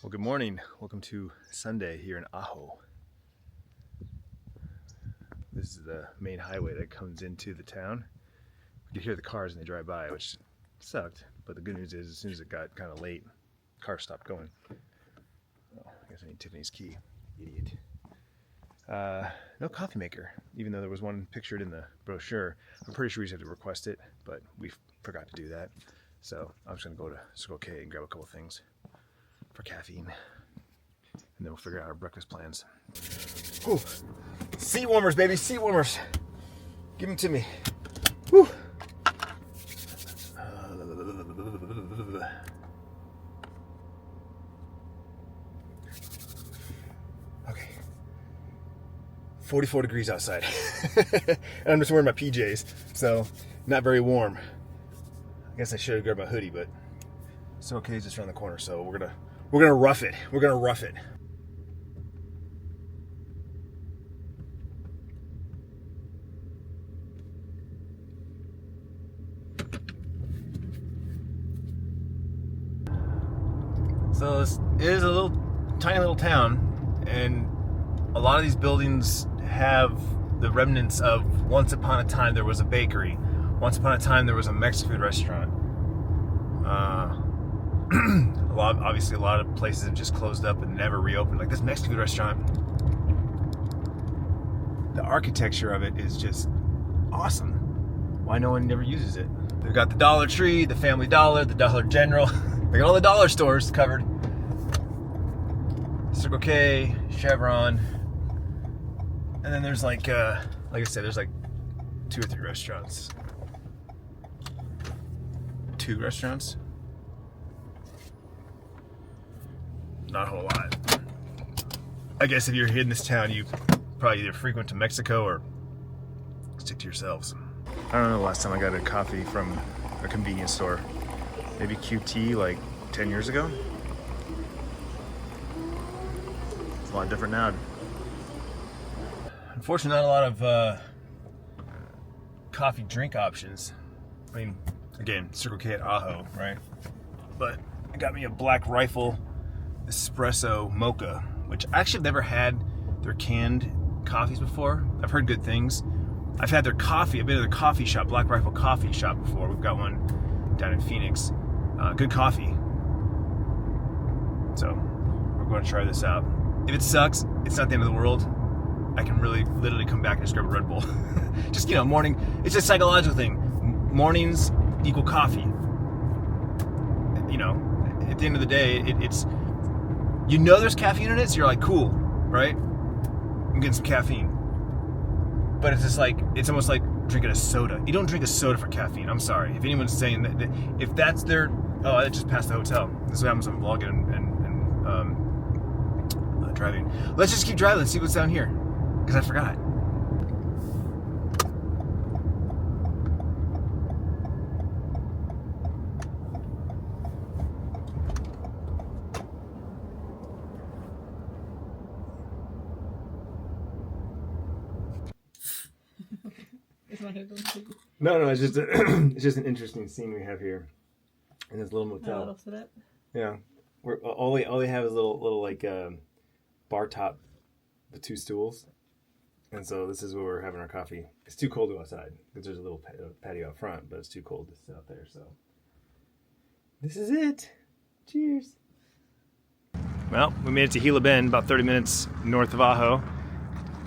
Well, good morning. Welcome to Sunday here in Ajo. This is the main highway that comes into the town. You can hear the cars when they drive by, which sucked. But the good news is, as soon as it got kind of late, cars stopped going. Oh, I guess I need Tiffany's key. Idiot. No coffee maker, even though there was one pictured in the brochure. I'm pretty sure we just have to request it, but we forgot to do that. So I'm just gonna go to Circle K and grab a couple things for caffeine, and then we'll figure out our breakfast plans. Whew. Seat warmers, baby, seat warmers. Give them to me. Whew. Okay. 44 degrees outside. And I'm just wearing my PJs, so not very warm. I guess I should have grabbed my hoodie, but it's okay, it's just around the corner, so we're gonna rough it. We're gonna rough it. So this is a tiny little town, and a lot of these buildings have the remnants of once upon a time there was a bakery. Once upon a time there was a Mexican food restaurant. Obviously a lot of places have just closed up and never reopened. Like this Mexican food restaurant, the architecture of it is just awesome. Why no one never uses it? They've got the Dollar Tree, the Family Dollar, the Dollar General. They got all the dollar stores covered. Circle K, Chevron, and then there's like I said, there's like 2 or 3 restaurants. 2 restaurants? Not a whole lot. I guess if you're in this town, you probably either frequent to Mexico or stick to yourselves. I don't know the last time I got a coffee from a convenience store. Maybe QT like 10 years ago? It's a lot different now. Unfortunately, not a lot of coffee drink options. I mean, again, Circle K at Ajo, right? But I got me a Black Rifle espresso mocha, which I actually have never had their canned coffees before. I've heard good things. I've had their coffee. I've been to their coffee shop, Black Rifle Coffee Shop before. We've got one down in Phoenix. Good coffee. So we're going to try this out. If it sucks, it's not the end of the world. I can literally come back and just grab a Red Bull. Just, morning. It's a psychological thing. Mornings equal coffee. At the end of the day, it's there's caffeine in it, so you're like, cool, right? I'm getting some caffeine. But it's just like, it's almost like drinking a soda. You don't drink a soda for caffeine. I'm sorry. If anyone's saying that if that's their, I just passed the hotel. This is what happens when I'm vlogging and driving. Let's just keep driving and see what's down here, because I forgot. No, it's just it's just an interesting scene we have here in this little motel. A little setup. Yeah, where all they have is little like bar top, the 2 stools, and so this is where we're having our coffee. It's too cold to go outside because there's a little patio out front, but it's too cold to sit out there. So this is it. Cheers. Well, we made it to Gila Bend, about 30 minutes north of Ajo.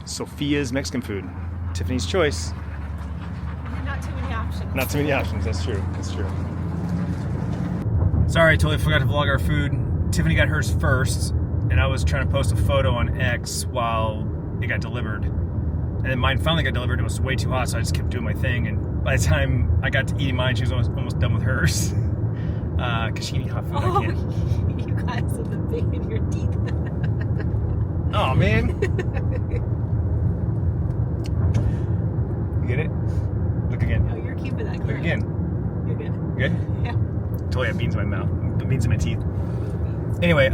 Sophia's Mexican food, Tiffany's choice. Not too many options. Not too many options, that's true. Sorry, I totally forgot to vlog our food. Tiffany got hers first, and I was trying to post a photo on X while it got delivered. And then mine finally got delivered, and it was way too hot, so I just kept doing my thing. And by the time I got to eating mine, she was almost done with hers. Because she can eat hot food, I can't. You guys have the big in your teeth. Oh, man. You get it? Look again. No, you're keeping that. Look again. You're good. Good? Yeah. Totally have beans in my mouth. Beans in my teeth. Anyway,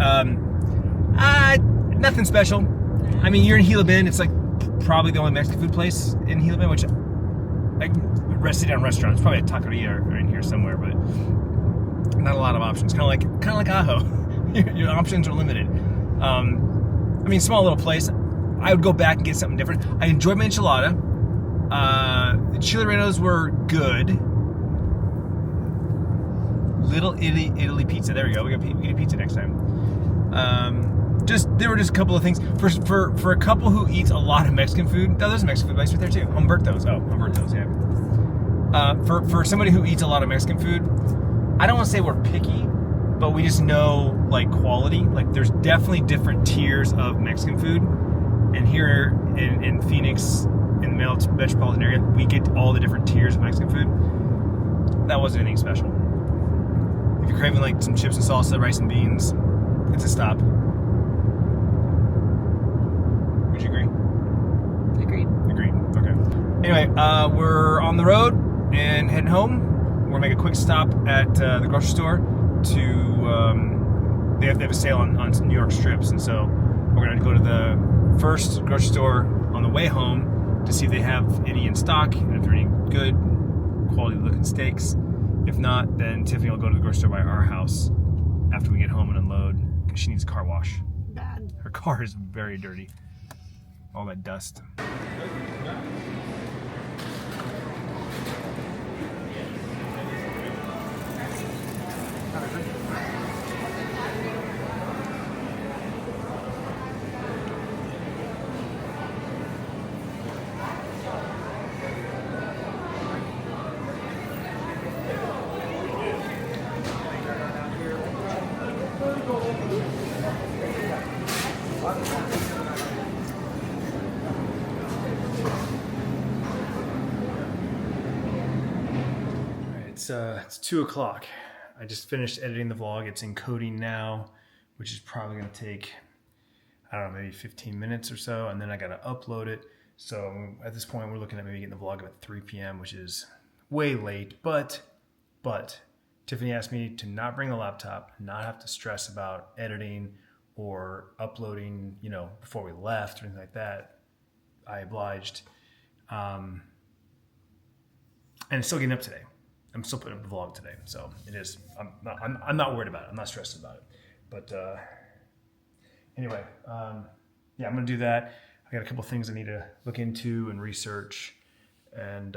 nothing special. I mean, you're in Gila Bend. It's like probably the only Mexican food place in Gila Bend, which sit down restaurants. Probably a taqueria or in here somewhere, but not a lot of options. Kind of like Ajo. Your options are limited. I mean, small little place. I would go back and get something different. I enjoyed my enchilada. The chili rellenos were good. Little Italy pizza. There we go. We get a pizza next time. There were just a couple of things for a couple who eats a lot of Mexican food. No, there's a Mexican food place right there too. Humberto's. Yeah. For somebody who eats a lot of Mexican food, I don't want to say we're picky, but we just know like quality. Like there's definitely different tiers of Mexican food, and here in Phoenix, in the metropolitan area, we get all the different tiers of Mexican food. That wasn't anything special. If you're craving like some chips and salsa, rice and beans, it's a stop. Would you agree? Agreed. Agreed. Okay. Anyway, we're on the road and heading home. We're gonna make a quick stop at the grocery store to. They have a sale on some New York strips, and so we're gonna go to the first grocery store on the way home to see if they have any in stock and if they're any good quality looking steaks. If not, then Tiffany will go to the grocery store by our house after we get home and unload because she needs a car wash. Bad. Her car is very dirty. All that dust. It's 2 o'clock. I just finished editing the vlog. It's encoding now, which is probably going to take, I don't know, maybe 15 minutes or so, and then I got to upload it. So at this point, we're looking at maybe getting the vlog at 3 p.m., which is way late. But Tiffany asked me to not bring a laptop, not have to stress about editing or uploading, before we left or anything like that. I obliged. And it's still getting up today. I'm still putting up a vlog today, so it is. I'm not worried about it. I'm not stressed about it. But anyway, I'm gonna do that. I got a couple things I need to look into and research, and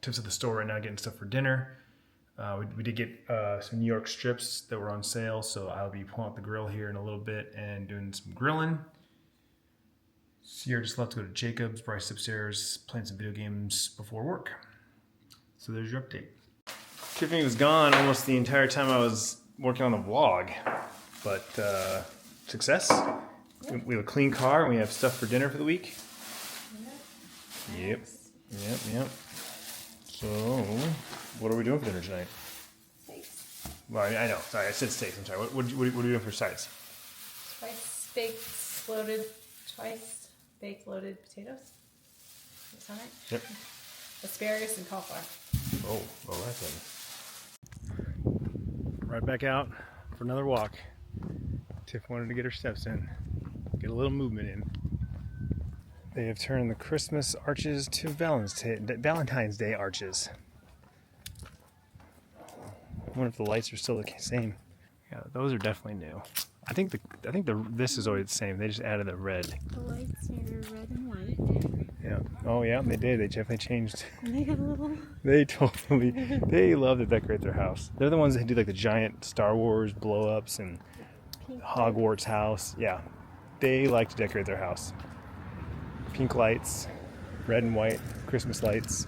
Tiff's at the store right now getting stuff for dinner. We did get some New York strips that were on sale, so I'll be pulling out the grill here in a little bit and doing some grilling. Sierra just left to go to Jacob's. Bryce upstairs playing some video games before work. So there's your update. Tiffany was gone almost the entire time I was working on the vlog, but success. We have a clean car and we have stuff for dinner for the week. Yep. So, what are we doing for dinner tonight? Steaks. Well, I know. Sorry, I said steaks. I'm sorry. What are we doing for sides? Twice baked loaded potatoes. Does that sound right? Yep. Asparagus and cauliflower. Oh, that's it. Right back out for another walk. Tiff wanted to get her steps in, get a little movement in. They have turned the Christmas arches to Valentine's Day arches. I wonder if the lights are still the same. Yeah, those are definitely new. I think this is always the same. They just added the red. The lights are red and white. Yeah. Oh yeah, they did. They definitely changed. And they have a little. They love to decorate their house. They're the ones that do like the giant Star Wars blow-ups and Pink Hogwarts house. Yeah. They like to decorate their house. Pink lights, red and white Christmas lights.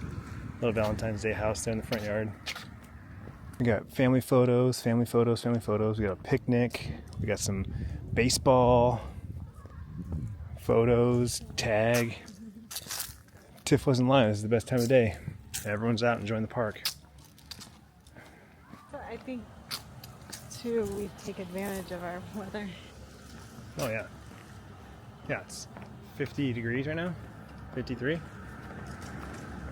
Little Valentine's Day house there in the front yard. We got family photos. We got a picnic. We got some baseball photos, tag. Tiff wasn't lying. This is the best time of day. Everyone's out enjoying the park. But I think, too, we take advantage of our weather. Oh, yeah. Yeah, it's 50 degrees right now. 53?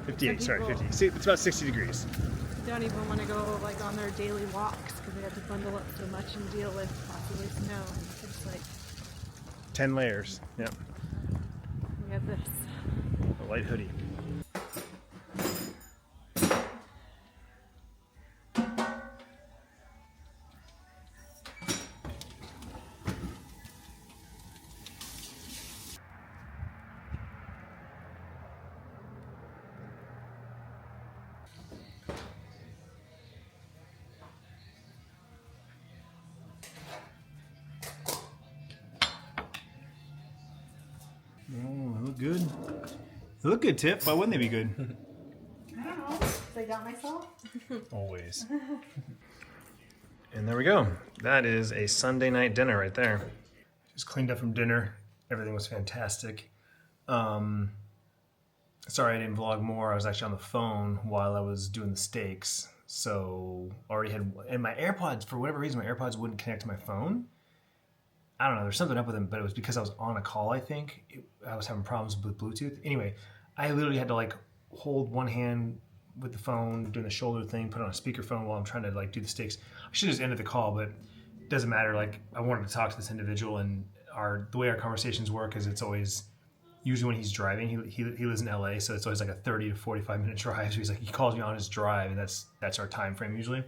58, sorry, 50. See, it's about 60 degrees. Don't even want to go like on their daily walks because they have to bundle up so much and deal with possibly snow. And it's like 10 layers. Yep. we have this. A light hoodie. good. They look good, Tiff. Why wouldn't they be good? I don't know. I got myself. Always. And there we go. That is a Sunday night dinner right there. Just cleaned up from dinner. Everything was fantastic. Sorry I didn't vlog more. I was actually on the phone while I was doing the steaks. So already had, and my AirPods, for whatever reason, my AirPods wouldn't connect to my phone. I don't know, there's something up with them, but it was because I was on a call, I think. I was having problems with Bluetooth. Anyway, I literally had to like hold one hand with the phone, doing the shoulder thing, put it on a speakerphone while I'm trying to like do the steaks. I should have just ended the call, but it doesn't matter. Like, I wanted to talk to this individual, and the way our conversations work is it's always, usually when he's driving, he lives in LA, so it's always like a 30 to 45 minute drive. So he's like, he calls me on his drive, and that's our time frame usually.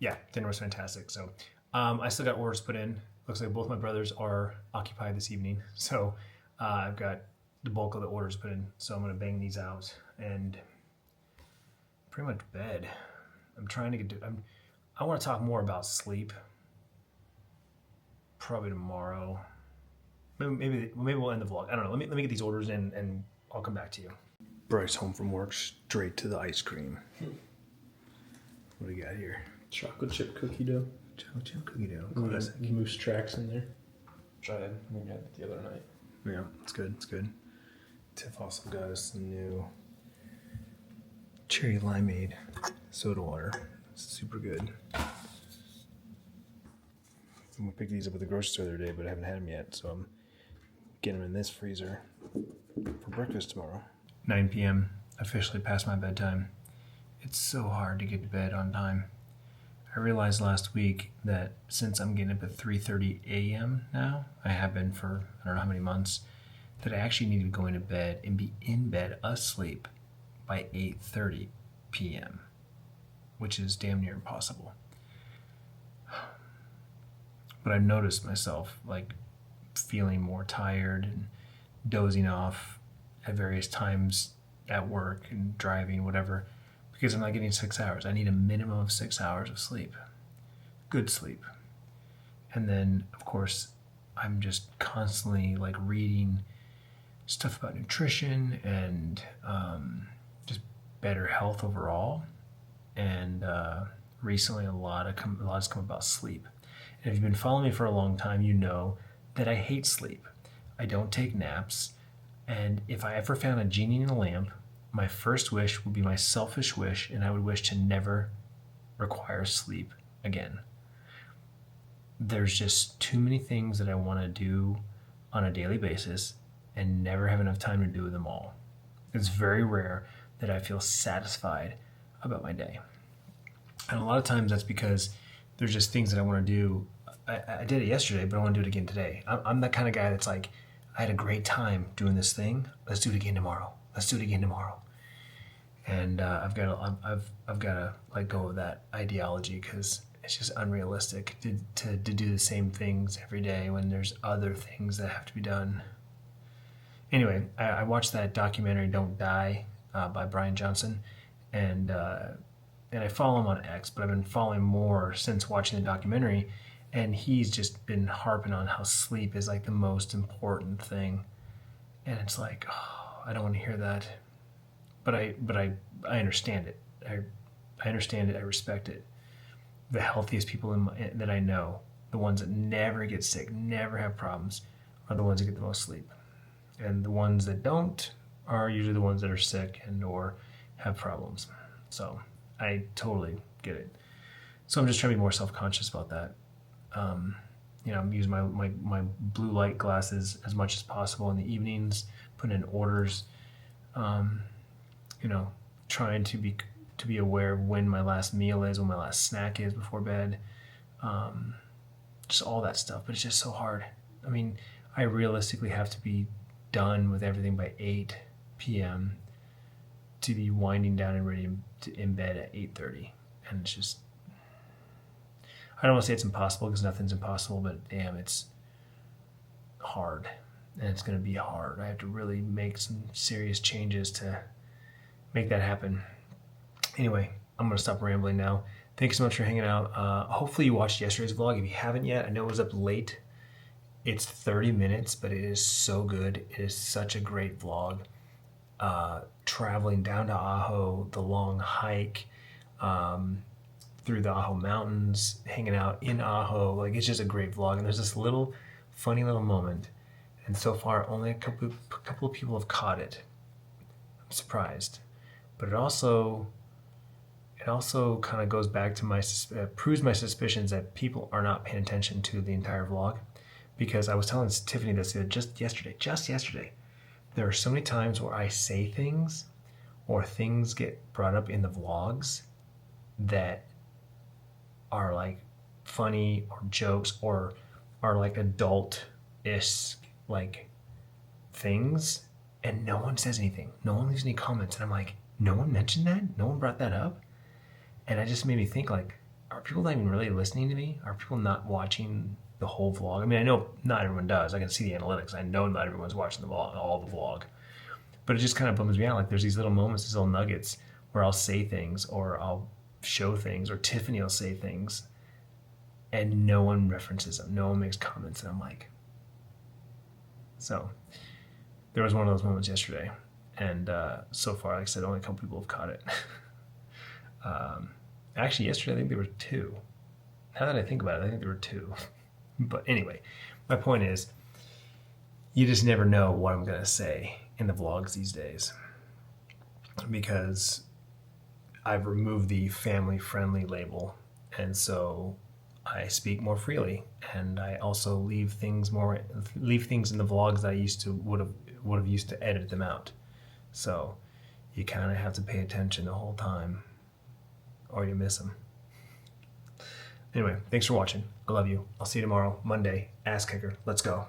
Yeah, dinner was fantastic. So I still got orders put in. Looks like both my brothers are occupied this evening. So I've got the bulk of the orders put in. So I'm going to bang these out and pretty much bed. I'm trying to I want to talk more about sleep. Probably tomorrow. Maybe we'll end the vlog. I don't know. Let me get these orders in and I'll come back to you. Bryce home from work, straight to the ice cream. What do you got here? Chocolate chip cookie dough. Chocolate chip cookie dough. Classic. Moose tracks in there. Tried. We had it the other night. Yeah, it's good. It's good. Tiff also got us some new cherry limeade soda water. It's super good. I'm gonna pick these up at the grocery store the other day, but I haven't had them yet, so I'm getting them in this freezer for breakfast tomorrow. 9 p.m. officially past my bedtime. It's so hard to get to bed on time. I realized last week that since I'm getting up at 3:30 a.m. now, I have been for I don't know how many months, that I actually need to be going to bed and be in bed asleep by 8:30 p.m., which is damn near impossible. But I've noticed myself like feeling more tired and dozing off at various times at work and driving, whatever, because I'm not getting 6 hours. I need a minimum of 6 hours of sleep. Good sleep. And then, of course, I'm just constantly like reading stuff about nutrition and just better health overall. And recently a lot has come about sleep. And if you've been following me for a long time, you know that I hate sleep. I don't take naps. And if I ever found a genie in a lamp, my first wish would be my selfish wish, and I would wish to never require sleep again. There's just too many things that I want to do on a daily basis and never have enough time to do them all. It's very rare that I feel satisfied about my day. And a lot of times that's because there's just things that I want to do. I did it yesterday, but I want to do it again today. I'm that kind of guy that's like, I had a great time doing this thing. Let's do it again tomorrow. Let's do it again tomorrow. And I've got to let go of that ideology because it's just unrealistic to do the same things every day when there's other things that have to be done. Anyway, I watched that documentary "Don't Die" by Brian Johnson, and I follow him on X, but I've been following more since watching the documentary, and he's just been harping on how sleep is like the most important thing, and it's like, oh, I don't want to hear that, but I understand it. I understand it. I respect it. The healthiest people that I know, the ones that never get sick, never have problems, are the ones that get the most sleep, and the ones that don't are usually the ones that are sick and or have problems. So I totally get it. So I'm just trying to be more self-conscious about that. I'm using my blue light glasses as much as possible in the evenings, putting in orders, trying to be aware of when my last meal is, when my last snack is before bed, just all that stuff. But it's just so hard. I mean, I realistically have to be done with everything by 8 p.m. to be winding down and ready in bed at 8:30, and it's just, I don't want to say it's impossible because nothing's impossible, but damn, it's hard, and it's going to be hard. I have to really make some serious changes to make that happen. Anyway, I'm going to stop rambling now. Thanks so much for hanging out. Hopefully you watched yesterday's vlog. If you haven't yet, I know it was up late. It's 30 minutes, but it is so good. It is such a great vlog. Traveling down to Ajo, the long hike, through the Ajo Mountains, hanging out in Ajo. Like, it's just a great vlog. And there's this little funny little moment. And so far, only a couple of people have caught it. I'm surprised. But it also kind of goes back to proves my suspicions that people are not paying attention to the entire vlog. Because I was telling Tiffany this just yesterday. There are so many times where I say things or things get brought up in the vlogs that are like funny or jokes or are like adult-ish like things, and no one says anything. No one leaves any comments. And I'm like, no one mentioned that? No one brought that up? And it just made me think, like, are people not even really listening to me? Are people not watching the whole vlog? I mean, I know not everyone does. I can see the analytics. I know not everyone's watching the vlog, all the vlog. But it just kind of bums me out. Like, there's these little moments, these little nuggets where I'll say things or I'll show things or Tiffany will say things and no one references them. No one makes comments. And I'm like, so there was one of those moments yesterday. And so far, like I said, only a couple people have caught it. Actually, yesterday, I think there were 2. Now that I think about it, I think there were 2. But anyway, my point is, you just never know what I'm going to say in the vlogs these days. Because I've removed the family-friendly label. And so I speak more freely. And I also leave things in the vlogs that I would have used to edit them out. So you kind of have to pay attention the whole time or you miss them. Anyway, thanks for watching. I love you. I'll see you tomorrow, Monday. Ass Kicker. Let's go.